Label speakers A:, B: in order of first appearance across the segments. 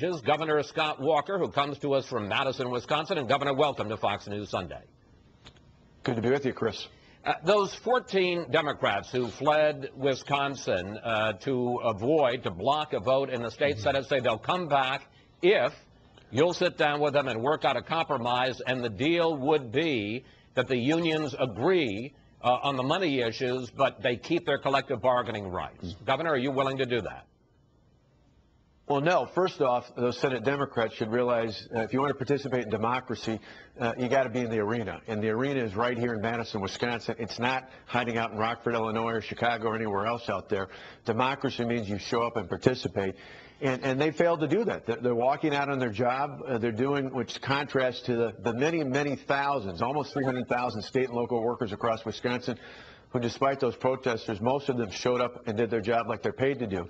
A: changes. Governor Scott Walker, who comes to us from Madison, Wisconsin. And Governor, welcome to Fox News Sunday.
B: Good to be with you, Chris.
A: Those 14 Democrats who fled Wisconsin to block a vote in the state Senate say they'll come back if you'll sit down with them and work out a compromise, and the deal would be that the unions agree on the money issues, but they keep their collective bargaining rights. Governor, are you willing to do that?
B: Well, no. First off, those Senate Democrats should realize if you want to participate in democracy, you got to be in the arena. And the arena is right here in Madison, Wisconsin. It's not hiding out in Rockford, Illinois, or Chicago, or anywhere else out there. Democracy means you show up and participate. And they failed to do that. They're walking out on their job. They're doing, which contrasts to the many, many thousands, almost 300,000 state and local workers across Wisconsin, who, despite those protesters, most of them showed up and did their job like they're paid to do.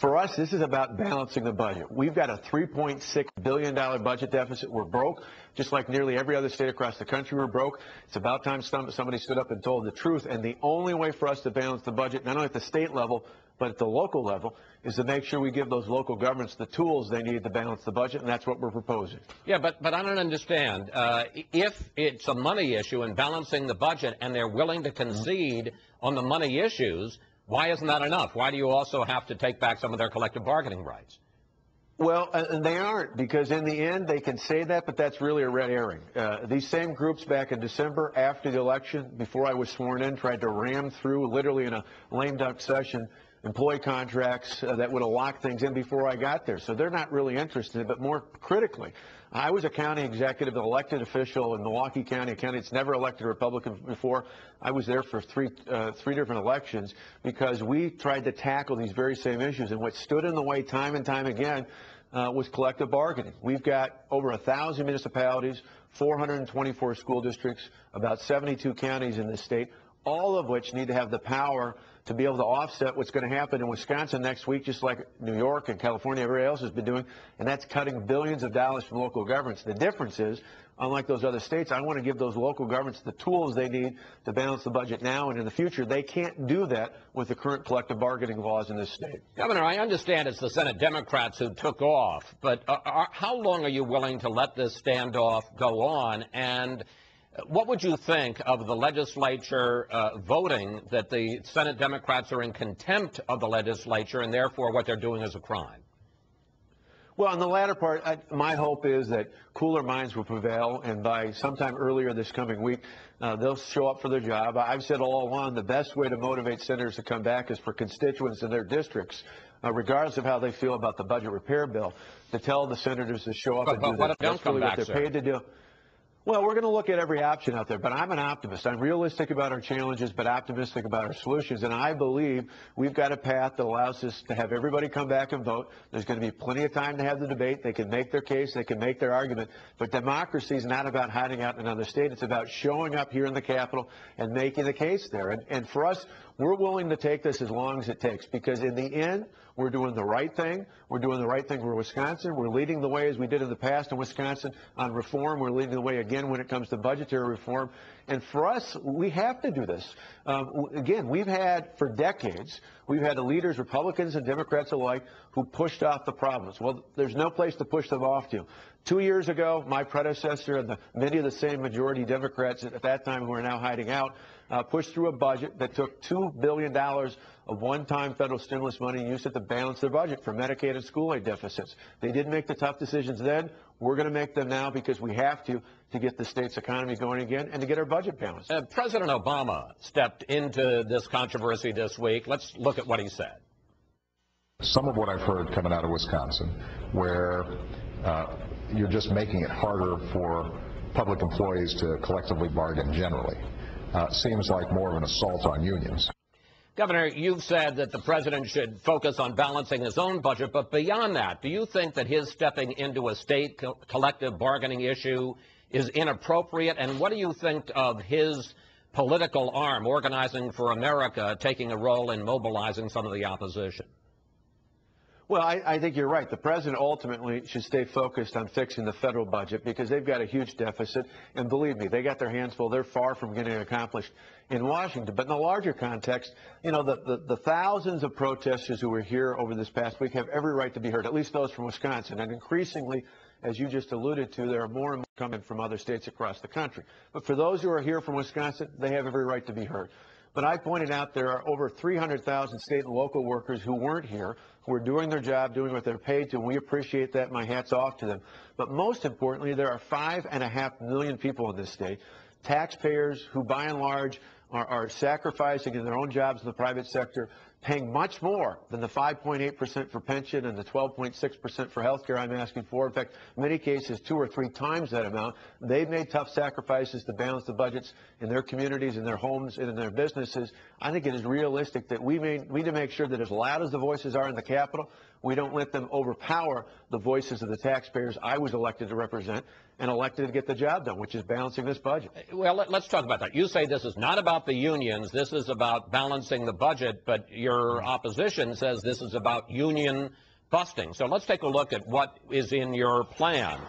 B: For us, this is about balancing the budget. We've got a $3.6 billion budget deficit. We're broke, just like nearly every other state across the country. We're broke. It's about time somebody stood up and told the truth. And the only way for us to balance the budget, not only at the state level, but at the local level, is to make sure we give those local governments the tools they need to balance the budget, and that's what we're proposing.
A: Yeah, but I don't understand. If it's a money issue and balancing the budget and they're willing to concede on the money issues, why isn't that enough? Why do you also have to take back some of their collective bargaining rights?
B: Well, they aren't, because in the end they can say that, but that's really a red herring. These same groups back in December after the election, before I was sworn in, tried to ram through, literally in a lame duck session, employee contracts that would have locked things in before I got there. So they're not really interested. But more critically, I was a county executive, an elected official in Milwaukee County, a county that's never elected a Republican before. I was there for three different elections because we tried to tackle these very same issues. And what stood in the way time and time again was collective bargaining. We've got over 1,000 municipalities, 424 school districts, about 72 counties in this state, all of which need to have the power to be able to offset what's going to happen in Wisconsin next week, just like New York and California, everybody else has been doing, and that's cutting billions of dollars from local governments. The difference is, unlike those other states, I want to give those local governments the tools they need to balance the budget now and in the future. They can't do that with the current collective bargaining laws in this state.
A: Governor, I understand it's the Senate Democrats who took off, but how long are you willing to let this standoff go on? And what would you think of the legislature voting that the Senate Democrats are in contempt of the legislature and therefore what they're doing is a crime?
B: Well, in the latter part, my hope is that cooler minds will prevail, and by sometime earlier this coming week, they'll show up for their job. I've said all along the best way to motivate senators to come back is for constituents in their districts, regardless of how they feel about the budget repair bill, to tell the senators to show up and do that. That's really what they're paid to do. Well, we're going to look at every option out there, but I'm an optimist. I'm realistic about our challenges, but optimistic about our solutions. And I believe we've got a path that allows us to have everybody come back and vote. There's going to be plenty of time to have the debate. They can make their case. They can make their argument. But democracy is not about hiding out in another state. It's about showing up here in the Capitol and making the case there. And for us, we're willing to take this as long as it takes, because in the end, we're doing the right thing. We're doing the right thing for Wisconsin. We're leading the way as we did in the past in Wisconsin on reform. We're leading the way again when it comes to budgetary reform. And for us, we have to do this. Again, we've had for decades, we've had the leaders, Republicans and Democrats alike, who pushed off the problems. Well, there's no place to push them off to. 2 years ago, my predecessor and many of the same majority Democrats at that time who are now hiding out pushed through a budget that took $2 billion of one-time federal stimulus money and used it to balance their budget for Medicaid and school aid deficits. They didn't make the tough decisions then. We're going to make them now because we have to get the state's economy going again and to get our budget balanced.
A: President Obama stepped into this controversy this week. Let's look at what he said.
C: Some of what I've heard coming out of Wisconsin, where you're just making it harder for public employees to collectively bargain generally, seems like more of an assault on unions.
A: Governor, you've said that the president should focus on balancing his own budget, but beyond that, do you think that his stepping into a state collective bargaining issue is inappropriate? And what do you think of his political arm, Organizing for America, taking a role in mobilizing some of the opposition?
B: Well, I think you're right. The president ultimately should stay focused on fixing the federal budget because they've got a huge deficit. And believe me, they got their hands full. They're far from getting it accomplished in Washington. But in the larger context, you know, the thousands of protesters who were here over this past week have every right to be heard, at least those from Wisconsin. And increasingly, as you just alluded to, there are more and more coming from other states across the country. But for those who are here from Wisconsin, they have every right to be heard. But I pointed out there are over 300,000 state and local workers who weren't here, who are doing their job, doing what they're paid to, and we appreciate that. My hat's off to them. But most importantly, there are 5.5 million people in this state, taxpayers who by and large are sacrificing in their own jobs in the private sector, paying much more than the 5.8% for pension and the 12.6% for health care I'm asking for. In fact, in many cases, 2 or 3 times that amount. They've made tough sacrifices to balance the budgets in their communities, in their homes, and in their businesses. I think it is realistic that we need to make sure that as loud as the voices are in the Capitol, we don't let them overpower the voices of the taxpayers I was elected to represent and elected to get the job done, which is balancing this budget.
A: Well, let's talk about that. You say this is not about the unions, this is about balancing the budget, but your opposition says this is about union busting. So let's take a look at what is in your plan,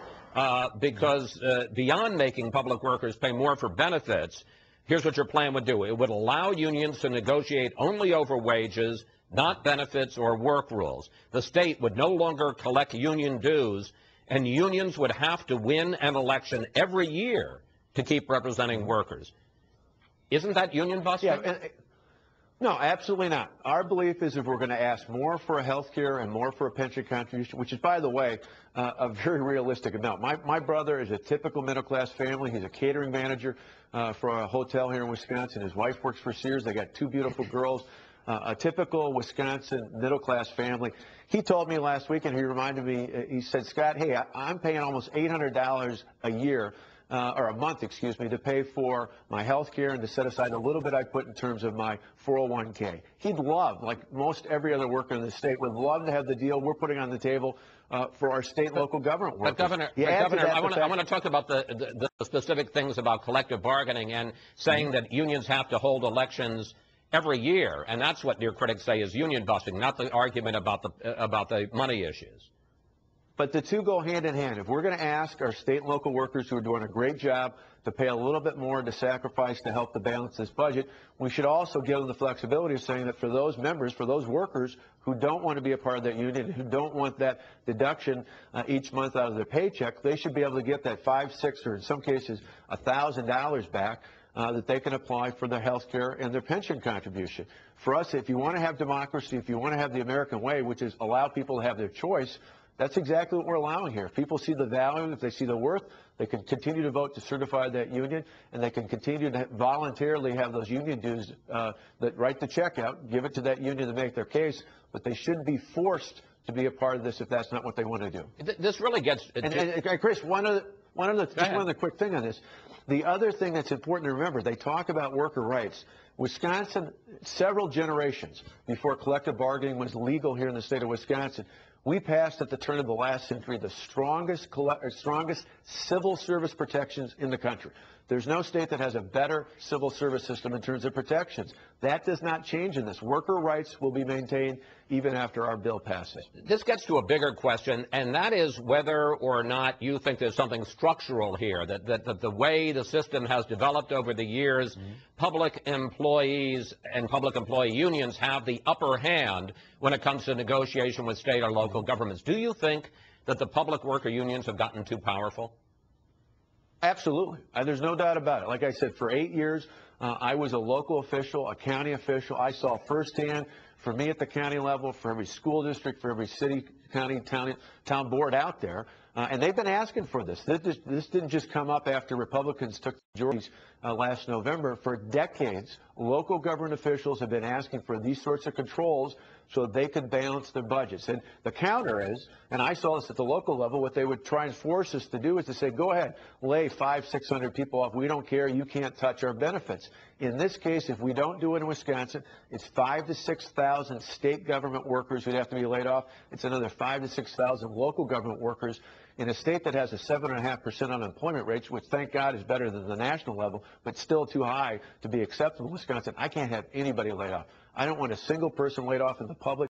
A: because beyond making public workers pay more for benefits, here's what your plan would do. It would allow unions to negotiate only over wages, not benefits or work rules. The state would no longer collect union dues, and unions would have to win an election every year to keep representing workers. Isn't that union busting?
B: Yeah, no, absolutely not. Our belief is if we're going to ask more for a health care and more for a pension contribution, which is, by the way, a very realistic amount. My brother is a typical middle-class family. He's a catering manager for a hotel here in Wisconsin. His wife works for Sears. They got 2 beautiful girls. A typical Wisconsin middle-class family. He told me last week, and he reminded me, he said, Scott, hey, I'm paying almost $800 a year, or a month, excuse me, to pay for my health care and to set aside a little bit I put in terms of my 401k. He'd love, like most every other worker in the state, would love to have the deal we're putting on the table for our state and local government workers.
A: But Governor, I want to talk about the specific things about collective bargaining and saying that unions have to hold elections every year, and that's what your critics say is union busting, not the argument about the money issues.
B: But the two go hand in hand. If we're going to ask our state and local workers who are doing a great job to pay a little bit more to sacrifice to help to balance this budget, we should also give them the flexibility of saying that for those members, for those workers who don't want to be a part of that union, who don't want that deduction each month out of their paycheck, they should be able to get that $500, $600, or in some cases $1,000 back that they can apply for their health care and their pension contribution. For us, if you want to have democracy, if you want to have the American way, which is allow people to have their choice, that's exactly what we're allowing here. If people see the value, if they see the worth, they can continue to vote to certify that union, and they can continue to voluntarily have those union dues that write the check out, give it to that union to make their case, but they shouldn't be forced to be a part of this if that's not what they want to do.
A: This really gets...
B: And Chris, one other quick thing on this. The other thing that's important to remember, they talk about worker rights. Wisconsin, several generations before collective bargaining was legal here in the state of Wisconsin, we passed at the turn of the last century the strongest civil service protections in the country. There's no state that has a better civil service system in terms of protections. That does not change in this. Worker rights will be maintained even after our bill passes.
A: This gets to a bigger question, and that is whether or not you think there's something structural here, that the way the system has developed over the years, public employees and public employee unions have the upper hand when it comes to negotiation with state or local governments. Do you think that the public worker unions have gotten too powerful?
B: Absolutely. There's no doubt about it. Like I said, for 8 years, I was a local official, a county official. I saw firsthand, for me at the county level, for every school district, for every city, county, town board out there, and they've been asking for this. This didn't just come up after Republicans took majorities last November. For decades, local government officials have been asking for these sorts of controls so that they could balance their budgets. And the counter is, and I saw this at the local level, what they would try and force us to do is to say, go ahead, lay 500, 600 people off. We don't care. You can't touch our benefits. In this case, if we don't do it in Wisconsin, it's 5,000 to 6,000 state government workers who'd have to be laid off. It's another 5,000 to 6,000 local government workers in a state that has a 7.5% unemployment rate, which thank God is better than the national level, but still too high to be acceptable in Wisconsin. I can't have anybody laid off. I don't want a single person laid off in the public